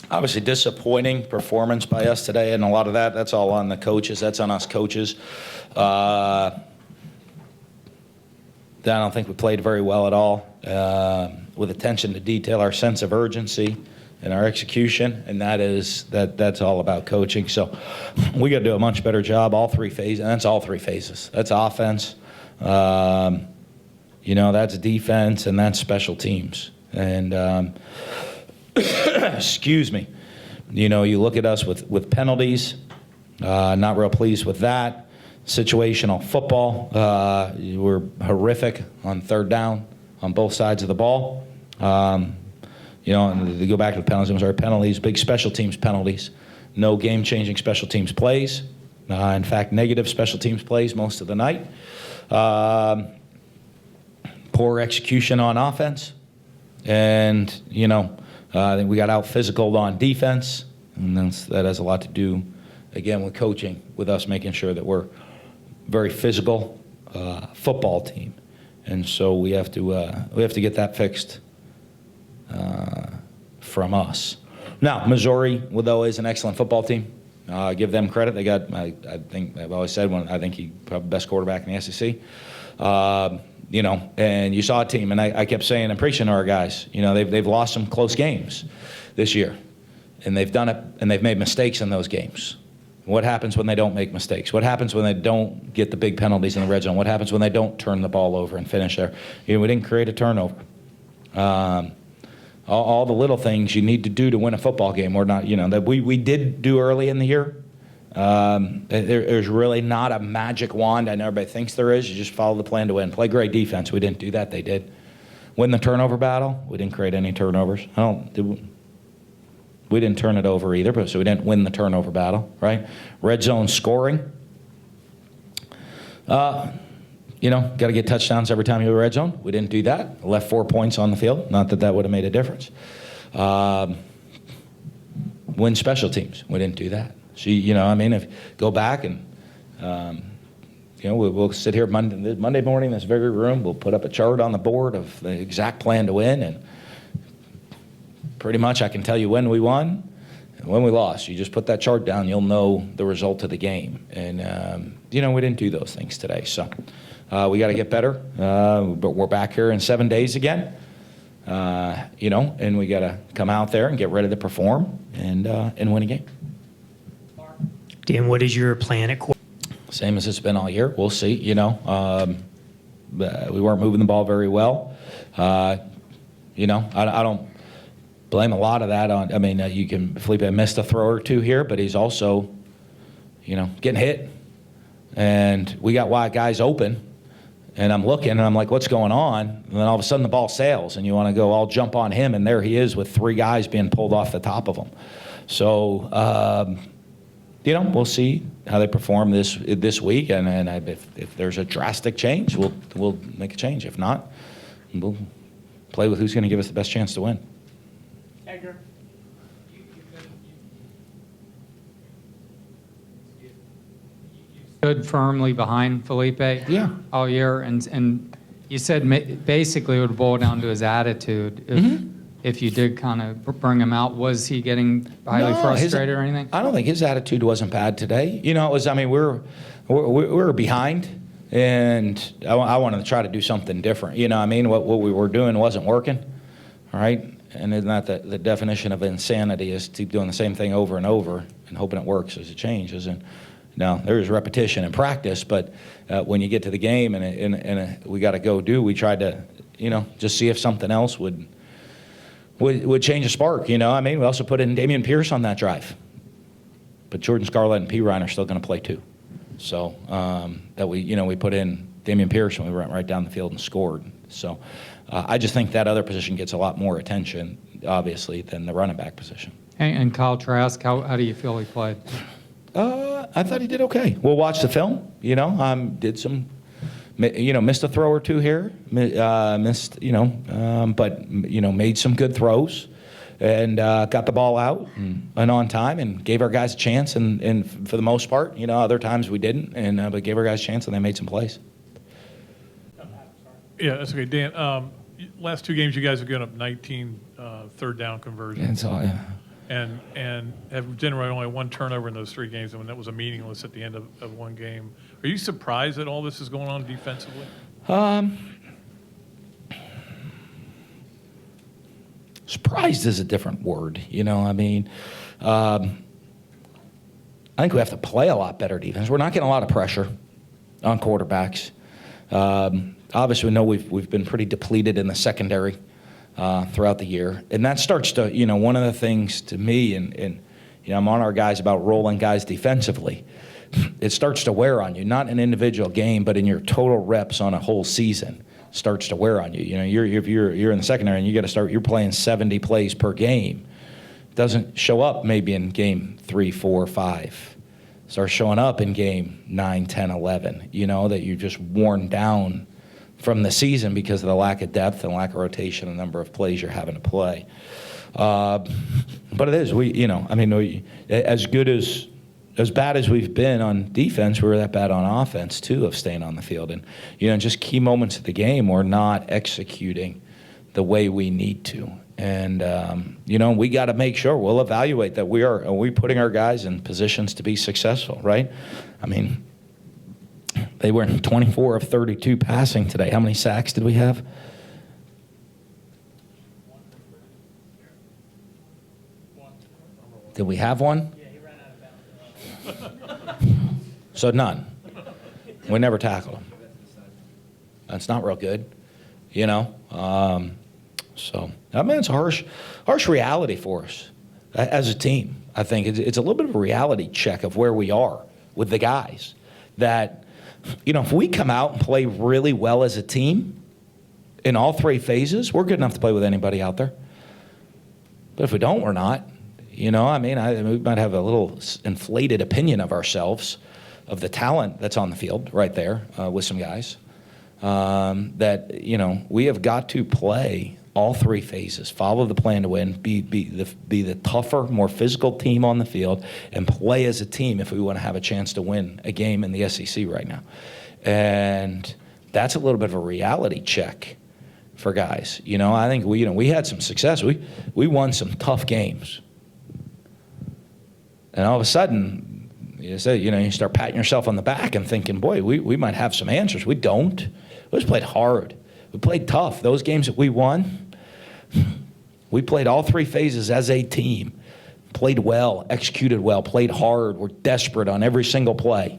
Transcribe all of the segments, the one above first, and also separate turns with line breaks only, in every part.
Obviously disappointing performance by us today, and a lot of that's all on the coaches. That's on us coaches. I don't think we played very well at all with attention to detail, our sense of urgency, and our execution, and that's all about coaching. So we got to do a much better job, all three phases, and that's all three phases. That's offense, that's defense, and that's special teams. And excuse me, you look at us with penalties, not real pleased with that. Situational football, we're horrific on third down on both sides of the ball. And to go back to the penalties, big special teams penalties, no game-changing special teams plays. In fact, negative special teams plays most of the night. Poor execution on offense. And, I think we got out-physicaled on defense. And that has a lot to do, again, with coaching, with us making sure that we're very physical football team. And so we have to get that fixed from us. Now, Missouri, though, is an excellent football team. Give them credit. They got, I think I've always said, I think he's probably the best quarterback in the SEC. And you saw a team, and I kept saying and preaching to our guys, they've lost some close games this year, and they've done it, and they've made mistakes in those games. What happens when they don't make mistakes? What happens when they don't get the big penalties in the red zone? What happens when they don't turn the ball over and finish there? We didn't create a turnover. All the little things you need to do to win a football game, or not, that we did do early in the year. There's really not a magic wand. I know everybody thinks there is. You just follow the plan to win. Play great defense. We didn't do that. They did. Win the turnover battle. We didn't create any turnovers. We didn't turn it over either, so we didn't win the turnover battle, right? Red zone scoring. Got to get touchdowns every time you have a red zone. We didn't do that. Left 4 points on the field. Not that would have made a difference. Win special teams. We didn't do that. So, if go back and, we'll sit here Monday morning in this very room. We'll put up a chart on the board of the exact plan to win, and pretty much I can tell you when we won and when we lost. You just put that chart down, you'll know the result of the game. And, we didn't do those things today. So we got to get better. But we're back here in 7 days again, and we got to come out there and get ready to perform and win a game.
Dan, what is your plan at quarterback?
Same as it's been all year. We'll see. We weren't moving the ball very well. I don't blame a lot of that on. Felipe missed a throw or two here, but he's also, getting hit, and we got wide guys open, and I'm looking and I'm like, what's going on? And then all of a sudden the ball sails, and you want to go, I'll jump on him, and there he is with three guys being pulled off the top of him. So. We'll see how they perform this week, and if there's a drastic change, we'll make a change. If not, we'll play with who's going to give us the best chance to win.
Edgar. You stood firmly behind Felipe all year, and you said basically it would boil down to his attitude. If you did kind of bring him out, was he getting highly frustrated or anything?
I don't think his attitude wasn't bad today. It was. We were behind, and I wanted to try to do something different. What we were doing wasn't working, all right? And isn't that the definition of insanity is to keep doing the same thing over and over and hoping it works as it changes. And now there's repetition and practice, but when you get to the game and we got to go we tried to, just see if something else would change a spark, We also put in Dameon Pierce on that drive. But Jordan Scarlett and P. Ryan are still going to play too. So we put in Dameon Pierce and we went right down the field and scored. So I just think that other position gets a lot more attention, obviously, than the running back position.
And Kyle Trask, how do you feel he played?
I thought he did okay. We'll watch the film. Did some... missed a throw or two here, but made some good throws, and got the ball out and on time, and gave our guys a chance. And for the most part, other times we didn't, but gave our guys a chance, and they made some plays.
Yeah, that's okay, Dan. last 2 games, you guys have given up 19 third down conversions.
Yeah.
And have generated only 1 turnover in those 3 games, and that was a meaningless at the end of 1 game. Are you surprised that all this is going on defensively?
Surprised is a different word. I mean, I think we have to play a lot better defense. We're not getting a lot of pressure on quarterbacks. Obviously, we know we've been pretty depleted in the secondary throughout the year, and that starts to, one of the things to me, and I'm on our guys about rolling guys defensively. It starts to wear on you, not in an individual game, but in your total reps on a whole season. Starts to wear on you. You're in the secondary and you got to start. You're playing 70 plays per game. Doesn't show up maybe in game 3, 4, 5. Starts showing up in game 9, 10, 11. That you're just worn down from the season because of the lack of depth and lack of rotation, the number of plays you're having to play. But it is. As bad as we've been on defense, we were that bad on offense, too, of staying on the field. And, just key moments of the game, we're not executing the way we need to. And, we got to make sure we'll evaluate that are we putting our guys in positions to be successful, right? I mean, they were 24 of 32 passing today. How many sacks did we have? Did we have one? So none. We never tackled him. That's not real good, So, it's a harsh reality for us as a team. I think it's a little bit of a reality check of where we are with the guys. That, if we come out and play really well as a team in all 3 phases, we're good enough to play with anybody out there. But if we don't, we're not. We might have a little inflated opinion of ourselves, of the talent that's on the field right there with some guys. That, we have got to play all 3 phases, follow the plan to win, be the tougher, more physical team on the field, and play as a team if we want to have a chance to win a game in the SEC right now. And that's a little bit of a reality check for guys. I think we had some success. We won some tough games. And all of a sudden, you start patting yourself on the back and thinking, boy, we might have some answers. We don't. We just played hard. We played tough. Those games that we won, we played all 3 phases as a team. Played well, executed well, played hard. We're desperate on every single play.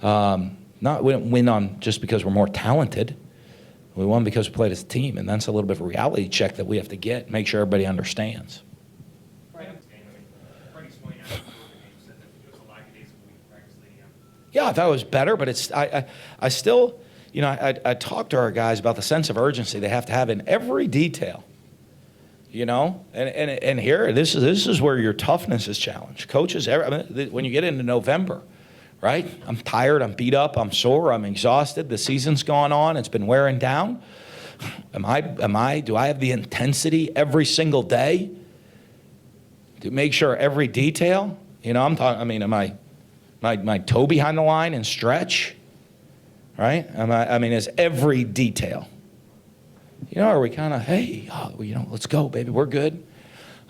We didn't win on just because we're more talented. We won because we played as a team, and that's a little bit of a reality check that we have to get, make sure everybody understands. Yeah, I thought it was better, but I still, I talk to our guys about the sense of urgency they have to have in every detail, and here, this is where your toughness is challenged. Coaches, when you get into November, right? I'm tired, I'm beat up, I'm sore, I'm exhausted, the season's gone on, it's been wearing down. Do I have the intensity every single day to make sure every detail, I'm talking, am I my toe behind the line and stretch, right? Is every detail. Are we kind of, hey, let's go, baby, we're good.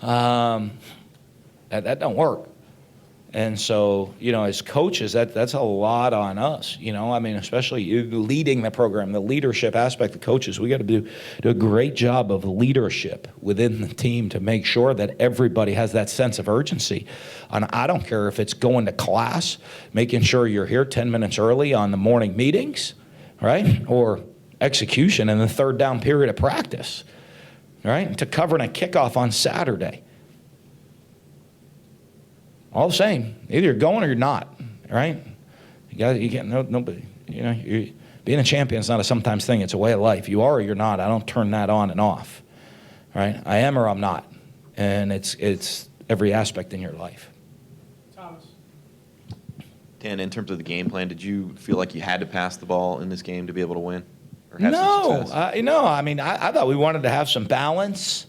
That don't work. And so, as coaches, that's a lot on us, especially leading the program, the leadership aspect of coaches. We got to do a great job of leadership within the team to make sure that everybody has that sense of urgency. And I don't care if it's going to class, making sure you're here 10 minutes early on the morning meetings, right? Or execution in the 3rd down period of practice, right? To covering a kickoff on Saturday. All the same, either you're going or you're not, right? You can't, nobody, being a champion is not a sometimes thing, it's a way of life. You are or you're not. I don't turn that on and off, right? I am or I'm not. And it's every aspect in your life.
Thomas.
Dan, in terms of the game plan, did you feel like you had to pass the ball in this game to be able to win? Or have some success?
I thought we wanted to have some balance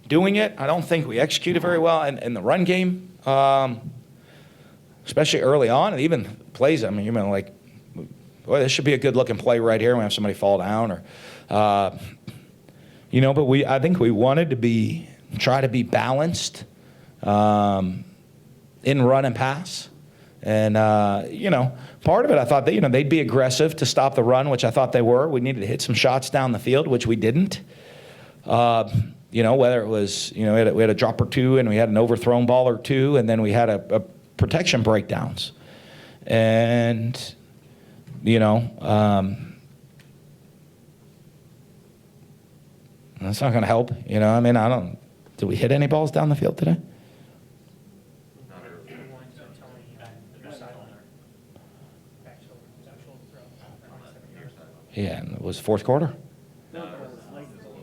doing it. I don't think we executed very well in the run game. Especially early on, and even plays. Boy, this should be a good-looking play right here. We have somebody fall down, or but I think we wanted to try to be balanced in run and pass. And, part of it, I thought that, they'd be aggressive to stop the run, which I thought they were. We needed to hit some shots down the field, which we didn't. Whether it was, we had a drop or two, and we had an overthrown ball or two, and then we had a protection breakdowns. And, that's not going to help. Did we hit any balls down the field today? Yeah, and it was fourth quarter?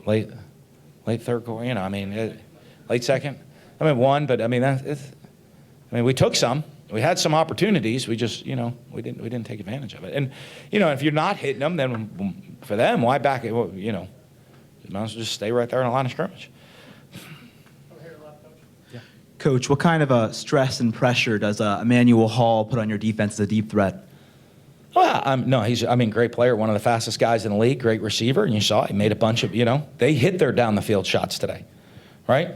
Late third quarter, late second. One, but we took some. We had some opportunities. We just, we didn't take advantage of it. And, if you're not hitting them, then for them, why back it? You might as well just stay right there in the line of scrimmage.
Coach, what kind of stress and pressure does Emmanuel Hall put on your defense as a deep threat?
Well, no, he's, great player, one of the fastest guys in the league, great receiver, and you saw he made a bunch of, they hit their down the field shots today, right?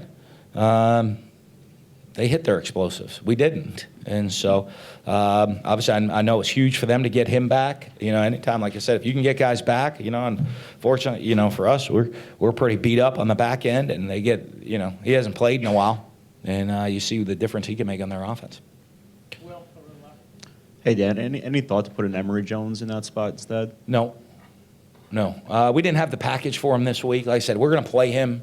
They hit their explosives. We didn't. And so, obviously, I know it's huge for them to get him back. Anytime, like I said, if you can get guys back, unfortunately, for us, we're pretty beat up on the back end, and they get, he hasn't played in a while, and you see the difference he can make on their offense.
Hey, Dan, any thought to put an Emory Jones in that spot instead?
No. We didn't have the package for him this week. Like I said, we're going to play him.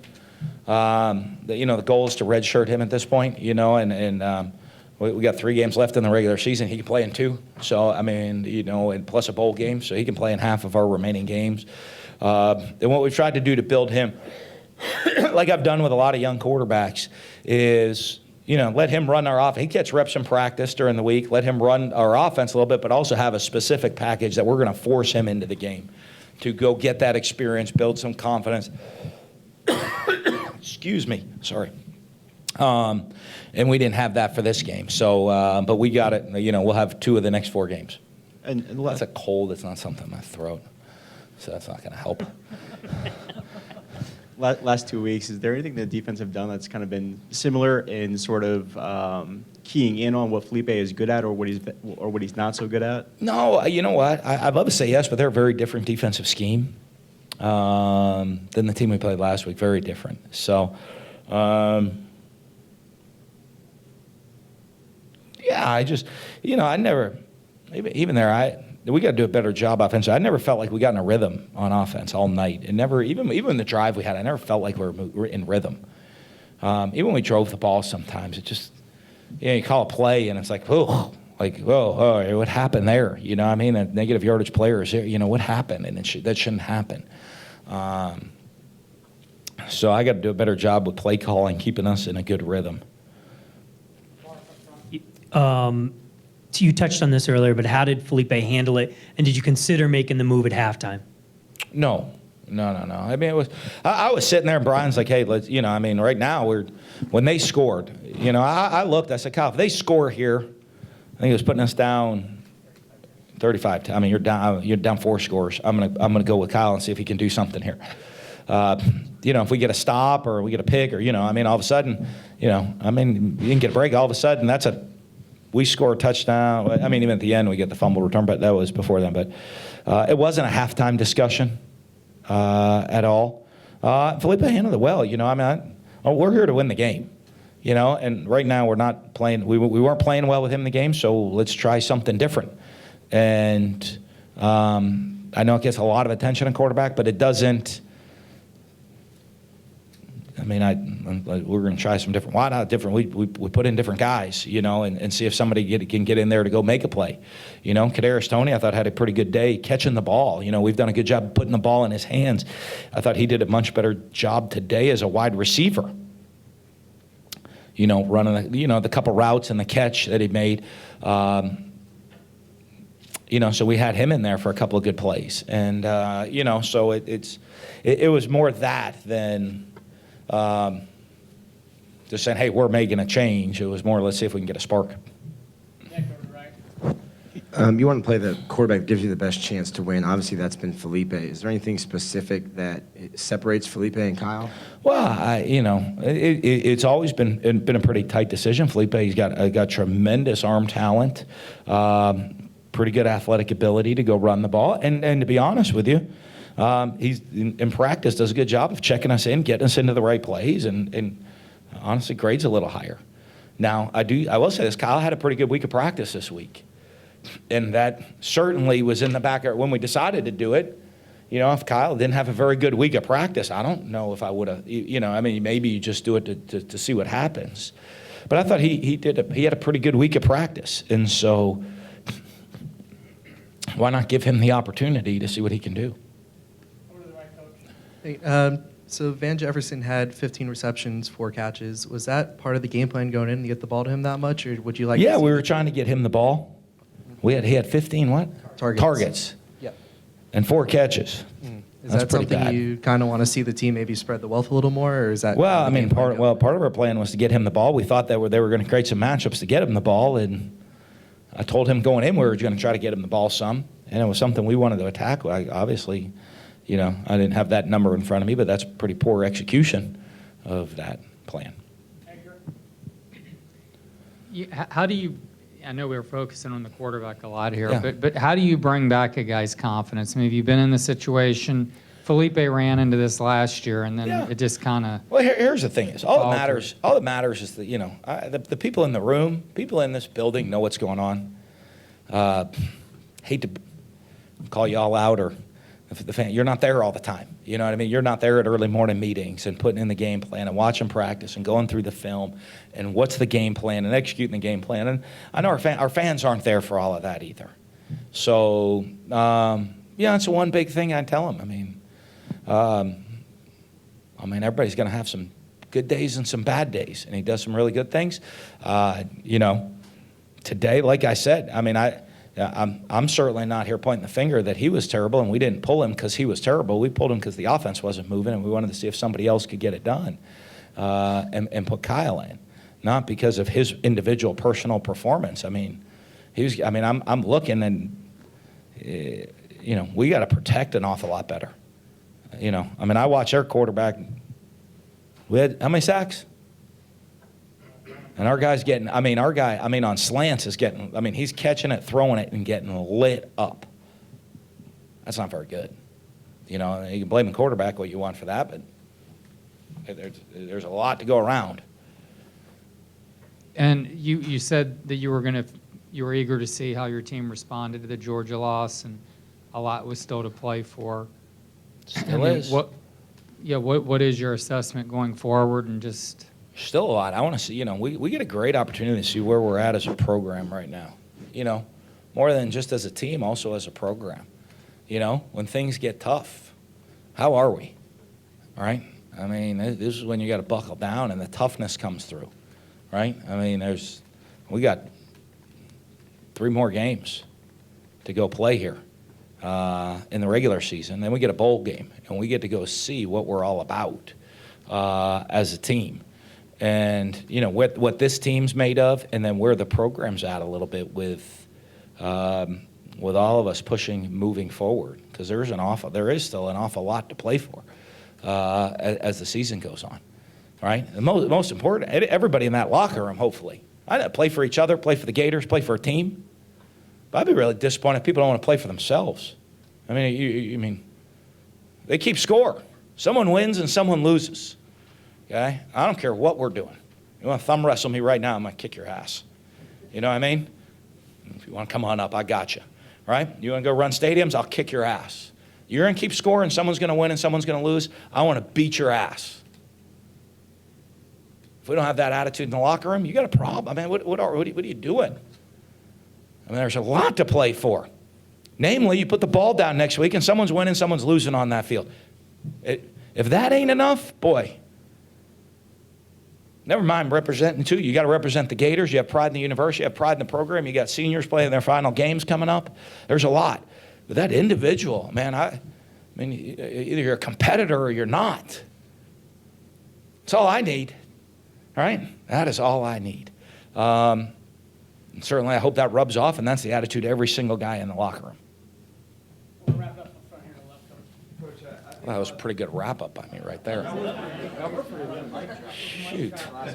The goal is to redshirt him at this point, and we got 3 games left in the regular season. He can play in 2. So, and plus a bowl game, so he can play in half of our remaining games. And what we've tried to do to build him, like I've done with a lot of young quarterbacks, is let him run our offense. He gets reps in practice during the week. Let him run our offense a little bit, but also have a specific package that we're going to force him into the game to go get that experience, build some confidence. Excuse me. Sorry. And we didn't have that for this game. So, but we got it. We'll have 2 of the next 4 games. And that's a cold. It's not something in my throat. So that's not going to help.
Last 2 weeks, is there anything the defense have done that's kind of been similar in sort of keying in on what Felipe is good at or what he's not so good at?
No, you know what? I'd love to say yes, but they're a very different defensive scheme than the team we played last week. Very different. So, I just, I never, even there, we got to do a better job offensively. I never felt like we got in a rhythm on offense all night. And never, even the drive we had, I never felt like we were in rhythm. Even when we drove the ball sometimes, it just, you call a play and it's like, whoa, what happened there? A negative yardage player is there, what happened? And that shouldn't happen. So I got to do a better job with play calling, keeping us in a good rhythm.
You touched on this earlier, but how did Felipe handle it? And did you consider making the move at halftime?
No. It was. I was sitting there, and Brian's like, "Hey, let's." Right now when they scored, I looked. I said, "Kyle, if they score here, I think it was putting us down 35. You're down 4 scores. I'm gonna go with Kyle and see if he can do something here. If we get a stop or we get a pick or all of a sudden, you didn't get a break. All of a sudden, we score a touchdown. Even at the end, we get the fumble return, but that was before then. But it wasn't a halftime discussion at all. Felipe handled it well. We're here to win the game. And right now we're not playing. We weren't playing well with him in the game, so let's try something different. And I know it gets a lot of attention on quarterback, but it doesn't. We're going to try some different. Why not different? We put in different guys, and see if somebody can get in there to go make a play. Kadarius Toney, I thought had a pretty good day catching the ball. We've done a good job putting the ball in his hands. I thought he did a much better job today as a wide receiver. Running the couple routes and the catch that he made. So we had him in there for a couple of good plays, and so it was more that than. Just saying, hey, we're making a change. It was more, let's see if we can get a spark.
You want to play the quarterback that gives you the best chance to win. Obviously, that's been Felipe. Is there anything specific that separates Felipe and Kyle?
Well, it's always been a pretty tight decision. Felipe's got tremendous arm talent, pretty good athletic ability to go run the ball, and to be honest with you, he's in practice does a good job of checking us in, getting us into the right plays, and honestly grades a little higher. Now, I will say this: Kyle had a pretty good week of practice this week. And that certainly was in the back when we decided to do it. If Kyle didn't have a very good week of practice, I don't know if I would have, maybe you just do it to see what happens. But I thought he had a pretty good week of practice. And so why not give him the opportunity to see what he can do?
So Van Jefferson had 15 receptions, 4 catches. Was that part of the game plan going in to get the ball to him that much, or would you like?
Yeah, we were trying to get him the ball. He had 15 what?
Targets. Yep.
And 4 catches.
Is that something you kind of want to see the team maybe spread the wealth a little more, or is that?
Well, part of our plan was to get him the ball. We thought that they were going to create some matchups to get him the ball, and I told him going in we were going to try to get him the ball some, and it was something we wanted to attack. Obviously, I didn't have that number in front of me, but that's pretty poor execution of that plan.
How do you? I know we were focusing on the quarterback a lot here,
Yeah.
but how do you bring back a guy's confidence? I mean, have you been in the situation? Felipe ran into this last year, and then it just kind of.
Well, here's the thing: is all that matters is that the people in the room, people in this building, know what's going on. Hate to call you all out, or the fan. You're not there all the time. You know what I mean? You're not there at early morning meetings and putting in the game plan and watching practice and going through the film and what's the game plan and executing the game plan. And I know our fans aren't there for all of that either. So it's the one big thing I tell them. Everybody's going to have some good days and some bad days, and he does some really good things. Today, like I said, I'm certainly not here pointing the finger that he was terrible and we didn't pull him because he was terrible. We pulled him because the offense wasn't moving and we wanted to see if somebody else could get it done and put Kyle in, not because of his individual personal performance. I'm looking and, we got to protect an awful lot better. I watch their quarterback. We had how many sacks? And our guy's getting, on slants is getting, he's catching it, throwing it, and getting lit up. That's not very good. You can blame the quarterback what you want for that, but there's a lot to go around.
And you said that you were eager to see how your team responded to the Georgia loss, and a lot was still to play for.
Still is.
What is your assessment going forward, and just?
Still a lot. I want to see, we get a great opportunity to see where we're at as a program right now. More than just as a team, also as a program. When things get tough, how are we? All right? This is when you got to buckle down and the toughness comes through, right? We got 3 more games to go play here in the regular season. Then we get a bowl game, and we get to go see what we're all about as a team. And, what this team's made of, and then where the program's at a little bit with all of us moving forward, because there is still an awful lot to play for as the season goes on, right? The most important, everybody in that locker room, hopefully, play for each other, play for the Gators, play for a team. But I'd be really disappointed if people don't want to play for themselves. They keep score. Someone wins and someone loses. Okay? I don't care what we're doing. You want to thumb wrestle me right now, I'm going to kick your ass. You know what I mean? If you want to come on up, I got you. Right? You want to go run stadiums, I'll kick your ass. You're going to keep scoring, someone's going to win and someone's going to lose, I want to beat your ass. If we don't have that attitude in the locker room, you got a problem. What are you doing? There's a lot to play for. Namely, you put the ball down next week and someone's winning, someone's losing on that field. If that ain't enough, boy, never mind representing too. You got to represent the Gators. You have pride in the university. You have pride in the program. You got seniors playing their final games coming up. There's a lot. But that individual, either you're a competitor or you're not. That's all I need. All right? That is all I need. And certainly, I hope that rubs off, and that's the attitude of every single guy in the locker room. Well, that was a pretty good wrap-up by me right there. Shoot.